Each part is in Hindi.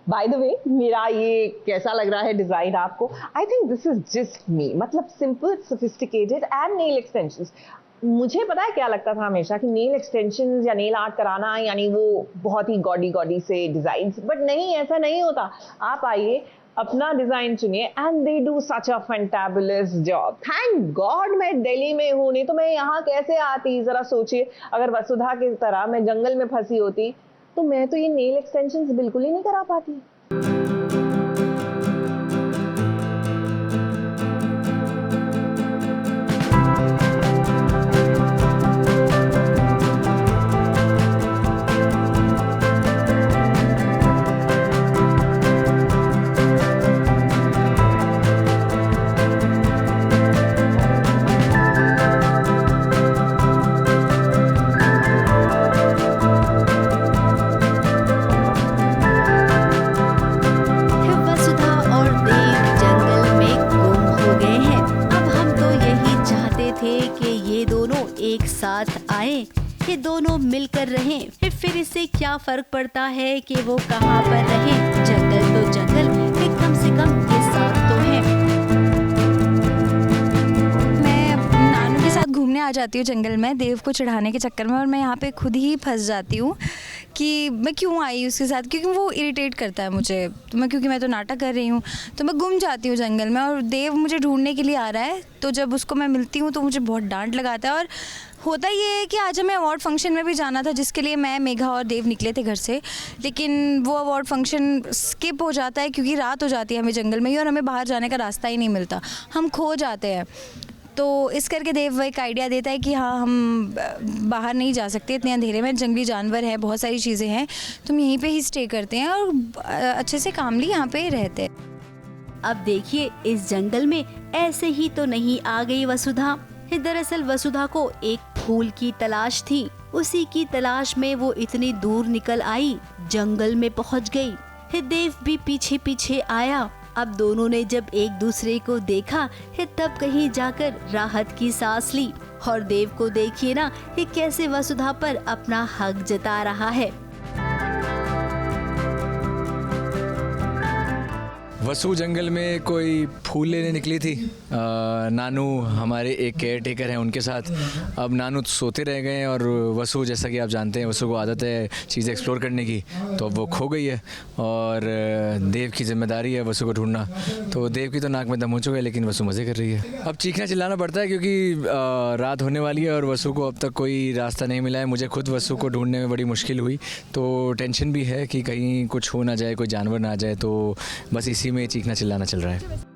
बाय द वे, मेरा ये कैसा लग रहा है डिजाइन आपको? I think this is just me, मतलब simple, sophisticated and nail extensions. मुझे पता है क्या लगता था हमेशा कि नेल एक्सटेंशंस या नेल आर्ट कराना यानी वो बहुत ही गॉडी गॉडी से डिजाइन्स, बट नहीं, ऐसा नहीं होता। आप आइए, अपना डिजाइन चुनिए and they do such a fantabulous job. Thank god मैं दिल्ली में हूँ, नहीं तो मैं यहाँ कैसे आती? जरा सोचिए, अगर वसुधा की तरह मैं जंगल में फंसी होती तो मैं तो ये नेल एक्सटेंशंस बिल्कुल ही नहीं करा पाती। वसुधा और देव जंगल में गुम हो गए हैं। अब हम तो यही चाहते थे कि ये दोनों एक साथ आए, ये दोनों मिलकर रहें। फिर इससे क्या फर्क पड़ता है कि वो कहाँ पर रहें? जंगल तो जंगल, कम से कम ये साथ तो है। मैं नानू के साथ घूमने आ जाती हूँ जंगल में देव को चढ़ाने के चक्कर में, और मैं यहाँ पे खुद ही फंस जाती हूँ कि मैं क्यों आई उसके साथ, क्योंकि वो इरिटेट करता है मुझे। तो क्योंकि मैं तो नाटक कर रही हूँ, तो मैं गुम जाती हूँ जंगल में, और देव मुझे ढूंढने के लिए आ रहा है। तो जब उसको मैं मिलती हूँ तो मुझे बहुत डांट लगाता है। और होता ये है कि आज हमें अवार्ड फंक्शन में भी जाना था, जिसके लिए मैं, मेघा और देव निकले थे घर से, लेकिन वो अवार्ड फंक्शन स्किप हो जाता है क्योंकि रात हो जाती है हमें जंगल में ही, और हमें बाहर जाने का रास्ता ही नहीं मिलता, हम खो जाते हैं। तो इस करके देव एक आइडिया देता है कि हाँ, हम बाहर नहीं जा सकते इतने अंधेरे में, जंगली जानवर हैं, बहुत सारी चीज़ें हैं, तुम यहीं पे ही स्टे करते हैं और अच्छे से कामली यहाँ पे रहते हैं। अब देखिए, इस जंगल में ऐसे ही तो नहीं आ गई वसुधा। दरअसल वसुधा को एक फूल की तलाश थी, उसी की तलाश में वो इतनी दूर निकल आई, जंगल में पहुंच गई। देव भी पीछे पीछे आया। अब दोनों ने जब एक दूसरे को देखा तब कहीं जाकर राहत की सांस ली। और देव को देखिए ना, ये कैसे वसुधा पर अपना हक जता रहा है। वसु जंगल में कोई फूल लेने निकली थी। नानू हमारे एक केयर टेकर हैं, उनके साथ। अब नानू सोते रह गए हैं और वसु, जैसा कि आप जानते हैं, वसु को आदत है चीज़ें एक्सप्लोर करने की, तो अब वो खो गई है और देव की जिम्मेदारी है वसु को ढूंढना। तो देव की तो नाक में दम हो चुका है, लेकिन वसु मज़े कर रही है। अब चीखना चिल्लाना पड़ता है क्योंकि रात होने वाली है और वसु को अब तक कोई रास्ता नहीं मिला है। मुझे खुद वसु को ढूंढने में बड़ी मुश्किल हुई, तो टेंशन भी है कि कहीं कुछ हो ना जाए, कोई जानवर ना आ जाए, तो बस इसी में चीखना चिल्लाना चल रहा है।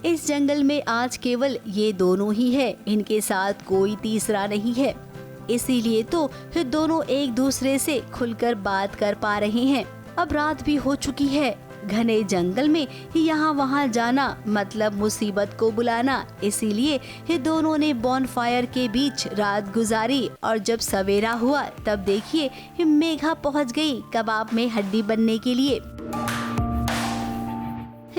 इस जंगल में आज केवल ये दोनों ही है, इनके साथ कोई तीसरा नहीं है। इसीलिए तो फिर दोनों एक दूसरे से खुलकर बात कर पा रहे हैं। अब रात भी हो चुकी है, घने जंगल में यहाँ वहाँ जाना मतलब मुसीबत को बुलाना। इसीलिए ये दोनों ने बॉनफायर के बीच रात गुजारी, और जब सवेरा हुआ तब देखिए मेघा पहुँच गई कबाब में हड्डी बनने के लिए।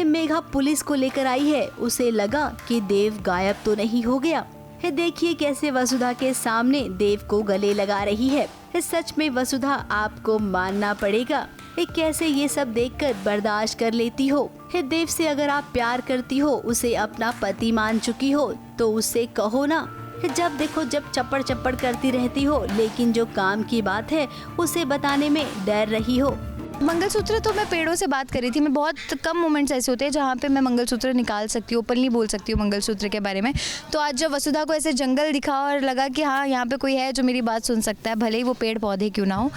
मेघा पुलिस को लेकर आई है, उसे लगा कि देव गायब तो नहीं हो गया। देखिए कैसे वसुधा के सामने देव को गले लगा रही है। सच में वसुधा, आपको मानना पड़ेगा, कैसे ये सब देखकर बर्दाश्त कर लेती हो। देव से अगर आप प्यार करती हो, उसे अपना पति मान चुकी हो, तो उससे कहो ना। जब देखो जब चप्पड़ चप्पड़ करती रहती हो, लेकिन जो काम की बात है उसे बताने में डर रही हो। मंगलसूत्र तो मैं पेड़ों से बात कर रही थी। मैं बहुत कम मोमेंट्स ऐसे होते हैं जहाँ पे मैं मंगलसूत्र निकाल सकती हूँ, ओपनली बोल सकती हूँ मंगलसूत्र के बारे में। तो आज जब वसुधा को ऐसे जंगल दिखा और लगा कि हाँ, यहाँ पे कोई है जो मेरी बात सुन सकता है, भले ही वो पेड़ पौधे क्यों ना हो,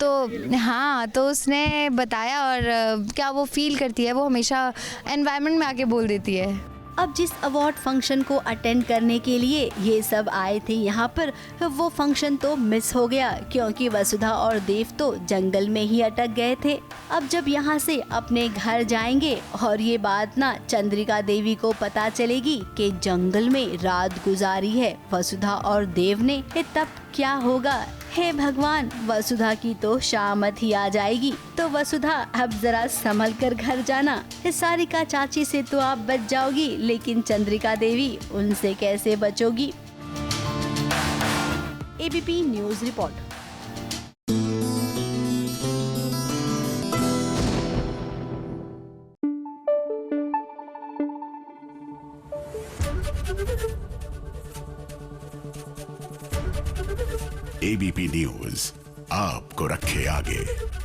तो हाँ, तो उसने बताया। और क्या वो फील करती है, वो हमेशा एनवायरनमेंट में आके बोल देती है। अब जिस अवार्ड फंक्शन को अटेंड करने के लिए ये सब आए थे यहाँ पर, वो फंक्शन तो मिस हो गया क्योंकि वसुधा और देव तो जंगल में ही अटक गए थे। अब जब यहाँ से अपने घर जाएंगे और ये बात ना चंद्रिका देवी को पता चलेगी कि जंगल में रात गुजारी है वसुधा और देव ने, तब क्या होगा? हे भगवान, वसुधा की तो शामत ही आ जाएगी। तो वसुधा, अब जरा संभल कर घर जाना। सारिका चाची से तो आप बच जाओगी, लेकिन चंद्रिका देवी, उनसे कैसे बचोगी? ABP news report. ABP news आपको रखे आगे।